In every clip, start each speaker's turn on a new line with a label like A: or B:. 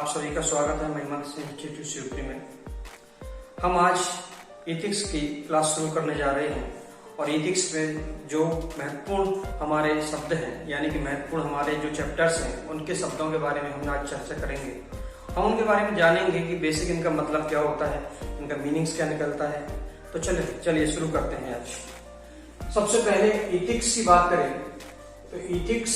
A: आप सभी का स्वागत है महिमा इंस्टीट्यूट शिवपुरी में। हम आज एथिक्स की क्लास शुरू करने जा रहे हैं और एथिक्स में जो महत्वपूर्ण हमारे शब्द हैं यानी कि महत्वपूर्ण हमारे जो चैप्टर्स हैं उनके शब्दों के बारे में हम आज चर्चा करेंगे। हम उनके बारे में जानेंगे कि बेसिक इनका मतलब क्या होता है, इनका मीनिंग्स क्या निकलता है। तो चलिए शुरू करते हैं। आज सबसे पहले एथिक्स की बात करें तो एथिक्स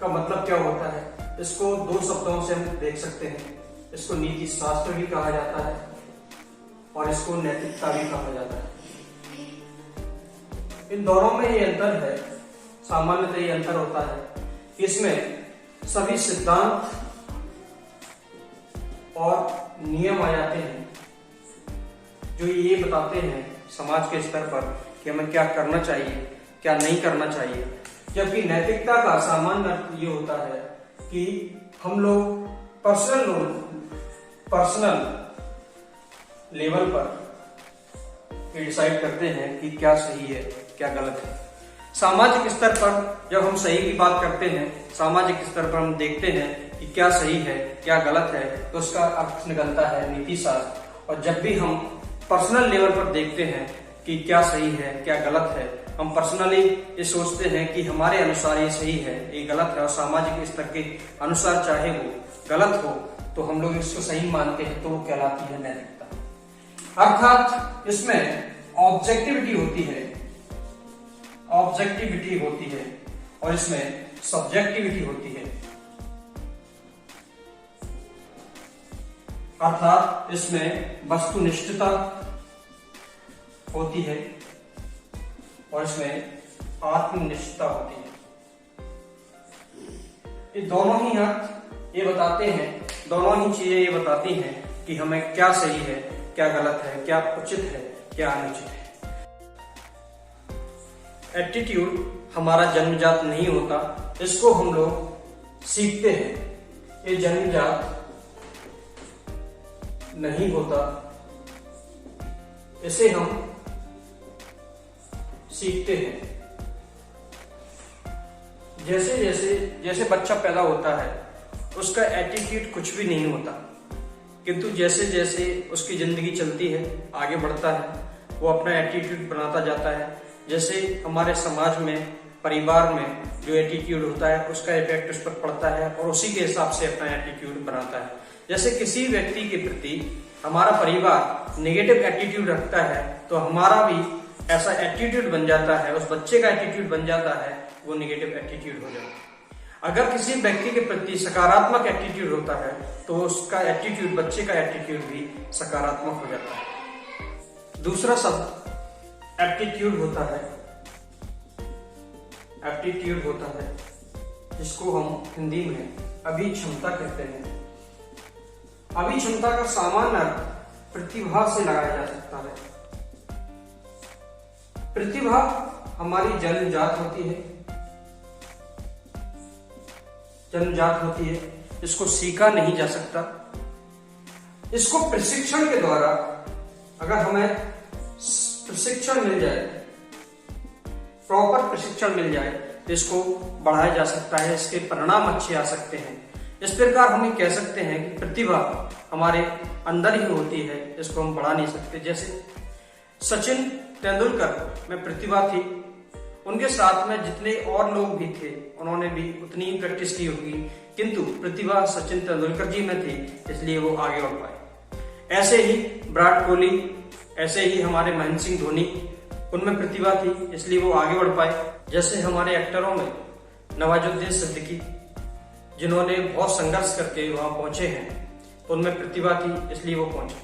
A: का मतलब क्या होता है, इसको दो शब्दों से हम देख सकते हैं। इसको नीति शास्त्र भी कहा जाता है और इसको नैतिकता भी कहा जाता है। इन दोनों में ये अंतर है, सामान्यतः ये अंतर होता है। इसमें सभी सिद्धांत और नियम आ जाते हैं जो ये बताते हैं समाज के स्तर पर कि हमें क्या करना चाहिए, क्या नहीं करना चाहिए। जबकि नैतिकता का सामान्य अर्थ ये होता है कि हम लोग पर्सनल लेवल पर डिसाइड करते हैं कि क्या सही है क्या गलत है। सामाजिक स्तर पर जब हम सही की बात करते हैं, सामाजिक स्तर पर हम देखते हैं कि क्या सही है क्या गलत है, तो उसका अर्थ निकलता है नीति शास्त्र। और जब भी हम पर्सनल लेवल पर देखते हैं कि क्या सही है क्या गलत है, हम पर्सनली ये सोचते हैं कि हमारे अनुसार ये सही है ये गलत है, और सामाजिक स्तर के अनुसार चाहे वो गलत हो तो हम लोग इसको सही मानते हैं, तो वो कहलाती है नैतिकता। अर्थात इसमें ऑब्जेक्टिविटी होती है और इसमें सब्जेक्टिविटी होती है। अर्थात इसमें वस्तुनिष्ठता होती है और इसमें आत्मनिष्ठता होती है। ये दोनों ही अर्थ ये बताते हैं, दोनों ही चीजें ये बताती हैं कि हमें क्या सही है क्या गलत है, क्या उचित है क्या अनुचित है। एटीट्यूड हमारा जन्मजात नहीं होता, इसको हम लोग सीखते हैं। ये जन्मजात नहीं होता, इसे हम सीखते हैं। जैसे बच्चा पैदा होता है उसका एटीट्यूड कुछ भी नहीं होता, किंतु जैसे जैसे उसकी जिंदगी चलती है आगे बढ़ता है वो अपना एटीट्यूड बनाता जाता है। जैसे हमारे समाज में परिवार में जो एटीट्यूड होता है उसका इफेक्ट उस पर पड़ता है और उसी के हिसाब से अपना एटीट्यूड बनाता है। जैसे किसी व्यक्ति के प्रति हमारा परिवार नेगेटिव एटीट्यूड रखता है तो हमारा भी ऐसा एटीट्यूड बन जाता है, उस बच्चे का एटीट्यूड बन जाता है, वो नेगेटिव एटीट्यूड हो जाता है। अगर किसी व्यक्ति के प्रति सकारात्मक एटीट्यूड होता है तो उसका एटीट्यूड, बच्चे का एटीट्यूड भी सकारात्मक हो जाता है। दूसरा शब्द एप्टीट्यूड होता है। एप्टीट्यूड होता है जिसको हम हिंदी में अभिक्षमता कहते हैं। अभिक्षमता का सामान्य अर्थ प्रतिभा से लगाया जा सकता है। प्रतिभा हमारी जन्मजात होती है, इसको सीखा नहीं जा सकता। इसको प्रशिक्षण के द्वारा, अगर हमें प्रशिक्षण मिल जाए, प्रॉपर प्रशिक्षण मिल जाए तो इसको बढ़ाया जा सकता है, इसके परिणाम अच्छे आ सकते हैं। इस प्रकार हम ये कह सकते हैं कि प्रतिभा हमारे अंदर ही होती है, इसको हम बढ़ा नहीं सकते। जैसे सचिन तेंदुलकर में प्रतिभा थी, उनके साथ में जितने और लोग भी थे उन्होंने भी उतनी ही प्रैक्टिस की होगी, किंतु प्रतिभा सचिन तेंदुलकर जी में थी इसलिए वो आगे बढ़ पाए। ऐसे ही विराट कोहली, ऐसे ही हमारे महेंद्र सिंह धोनी, उनमें प्रतिभा थी इसलिए वो आगे बढ़ पाए। जैसे हमारे एक्टरों में नवाजुद्दीन सिद्दीकी, जिन्होंने बहुत संघर्ष करके वहां पहुंचे हैं, तो उनमें प्रतिभा थी इसलिए वो पहुंचे।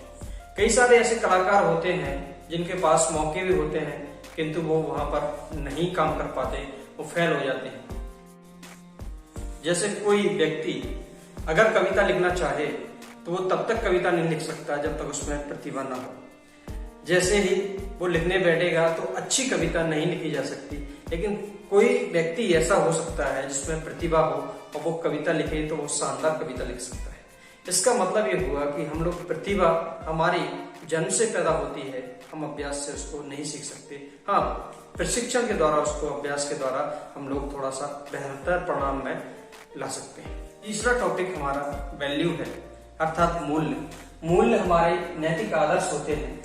A: कई सारे ऐसे कलाकार होते हैं जिनके पास मौके भी होते हैं किंतु वो वहां पर नहीं काम कर पाते, वो फेल हो जाते हैं। जैसे कोई व्यक्ति अगर कविता लिखना चाहे तो वो तब तक कविता नहीं लिख सकता जब तक उसमें प्रतिभा ना हो। जैसे ही वो लिखने बैठेगा तो अच्छी कविता नहीं लिखी जा सकती, लेकिन कोई व्यक्ति ऐसा हो सकता है जिसमें प्रतिभा हो और वो कविता लिखे तो वो शानदार कविता लिख सकता है। इसका मतलब ये हुआ कि हम लोग प्रतिभा हमारी जन्म से पैदा होती है, हम अभ्यास से उसको नहीं सीख सकते। हाँ, प्रशिक्षण के द्वारा, उसको अभ्यास के द्वारा हम लोग थोड़ा सा बेहतर परिणाम में ला सकते हैं। तीसरा टॉपिक हमारा वैल्यू है, अर्थात मूल्य। मूल्य हमारे नैतिक आदर्श होते हैं।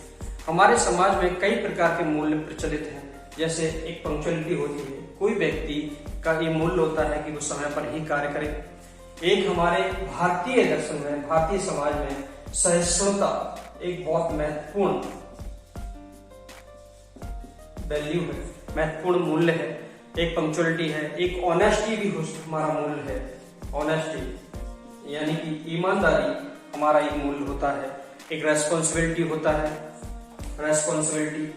A: हमारे समाज में कई प्रकार के मूल्य प्रचलित हैं, जैसे एक पंक्चुअलिटी होती है। कोई व्यक्ति का ये मूल्य होता है कि वो समय पर ही कार्य करे। एक हमारे भारतीय दर्शन में, भारतीय समाज में सहिष्णुता एक बहुत महत्वपूर्ण वैल्यू है, महत्वपूर्ण मूल्य है। एक पंक्चुअलिटी है। एक ऑनेस्टी भी हमारा मूल्य है। ऑनेस्टी यानी कि ईमानदारी हमारा एक मूल्य होता है। एक रेस्पॉन्सिबिलिटी होता है। रेस्पॉन्सिबिलिटी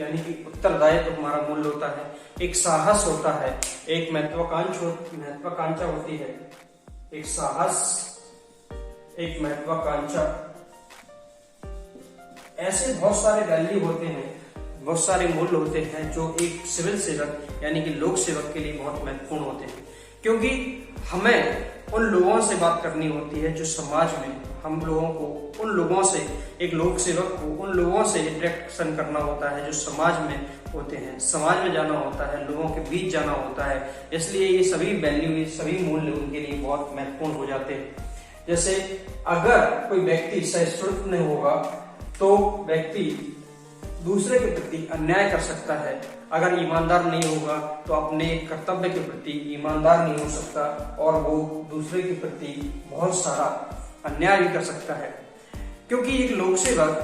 A: यानी कि उत्तरदायित्व हमारा मूल्य होता है। एक साहस होता है। एक महत्वाकांक्षा होती है। एक साहस, एक महत्वाकांक्षा, ऐसे बहुत सारे वैल्यू होते हैं, बहुत सारे मूल्य होते हैं जो एक सिविल सेवक यानी कि लोक सेवक के लिए बहुत महत्वपूर्ण होते हैं। क्योंकि हमें उन लोगों से बात करनी होती है जो समाज में, हम लोगों को उन लोगों से, एक लोक सेवक को उन लोगों से इंटरेक्शन करना होता है जो समाज में होते हैं। समाज में जाना होता है, लोगों के बीच जाना होता है। इसलिए ये सभी वैल्यू, ये सभी मूल्य उनके लिए बहुत महत्वपूर्ण हो जाते हैं। जैसे अगर कोई व्यक्ति सहिष्णु नहीं होगा तो व्यक्ति दूसरे के प्रति अन्याय कर सकता है। अगर ईमानदार नहीं होगा तो अपने कर्तव्य के प्रति ईमानदार नहीं हो सकता और वो दूसरे के प्रति बहुत सारा अन्याय भी कर सकता है। क्योंकि एक लोक सेवक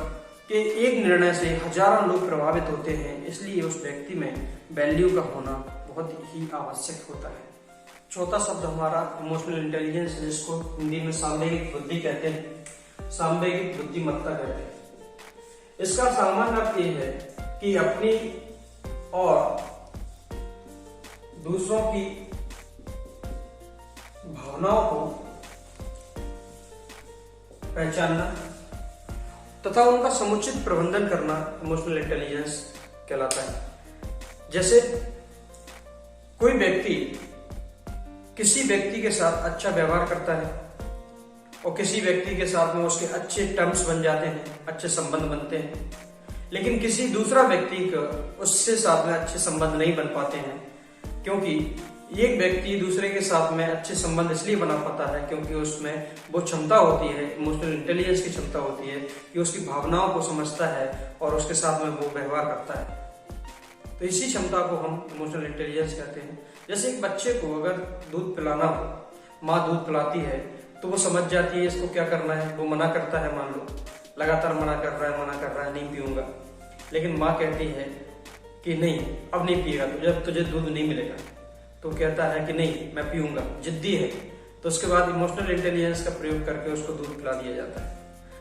A: के एक निर्णय से हजारों लोग प्रभावित होते हैं, इसलिए उस व्यक्ति में वैल्यू का होना बहुत ही आवश्यक होता है। चौथा शब्द हमारा इमोशनल इंटेलिजेंस है, जिसको हिंदी में सामवेगिक बुद्धि कहते हैं, सामवेगिक बुद्धिमत्ता कहते हैं। इसका सामान्य अर्थ ये है कि अपनी और दूसरों की भावनाओं को पहचानना तथा उनका समुचित प्रबंधन करना इमोशनल इंटेलिजेंस कहलाता है। जैसे कोई व्यक्ति किसी व्यक्ति के साथ अच्छा व्यवहार करता है और किसी व्यक्ति के साथ में उसके अच्छे टर्म्स बन जाते हैं, अच्छे संबंध बनते हैं, लेकिन किसी दूसरा व्यक्ति को उससे साथ में अच्छे संबंध नहीं बन पाते हैं। क्योंकि एक व्यक्ति दूसरे के साथ में अच्छे संबंध इसलिए बना पाता है क्योंकि उसमें वो क्षमता होती है, इमोशनल इंटेलिजेंस की क्षमता होती है कि उसकी भावनाओं को समझता है और उसके साथ में वो व्यवहार करता है। तो इसी क्षमता को हम इमोशनल इंटेलिजेंस कहते हैं। जैसे एक बच्चे को अगर दूध पिलाना हो, माँ दूध पिलाती है तो वो समझ जाती है इसको क्या करना है। वो मना करता है, मान लो लगातार मना कर रहा है, नहीं पीऊंगा, लेकिन माँ कहती है कि नहीं अब नहीं पिएगा, जब तुझे दूध नहीं मिलेगा। तो कहता है कि नहीं मैं पीऊंगा, जिद्दी है। तो उसके बाद इमोशनल इंटेलिजेंस का प्रयोग करके उसको दूध पिला दिया जाता है।